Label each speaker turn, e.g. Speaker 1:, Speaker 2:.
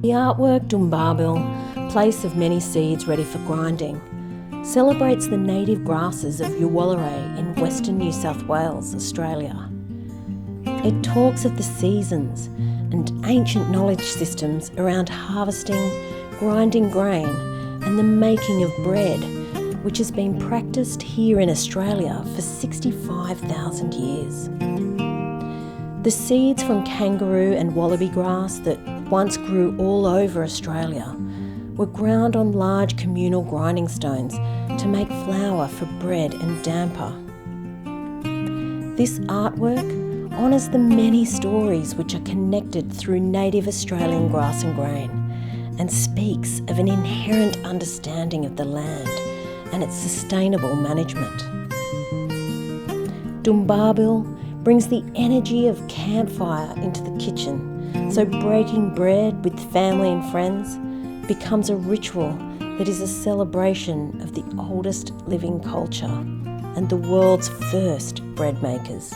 Speaker 1: The artwork Dhunbarrbil, place of many seeds ready for grinding, celebrates the native grasses of Uluru in Western New South Wales, Australia. It talks of the seasons and ancient knowledge systems around harvesting, grinding grain and the making of bread, which has been practiced here in Australia for 65,000 years. The seeds from kangaroo and wallaby grass that once grew all over Australia were ground on large communal grinding stones to make flour for bread and damper. This artwork honours the many stories which are connected through native Australian grass and grain, and speaks of an inherent understanding of the land and its sustainable management. Dhunbarrbil brings the energy of campfire into the kitchen, so breaking bread with family and friends becomes a ritual that is a celebration of the oldest living culture and the world's first bread makers.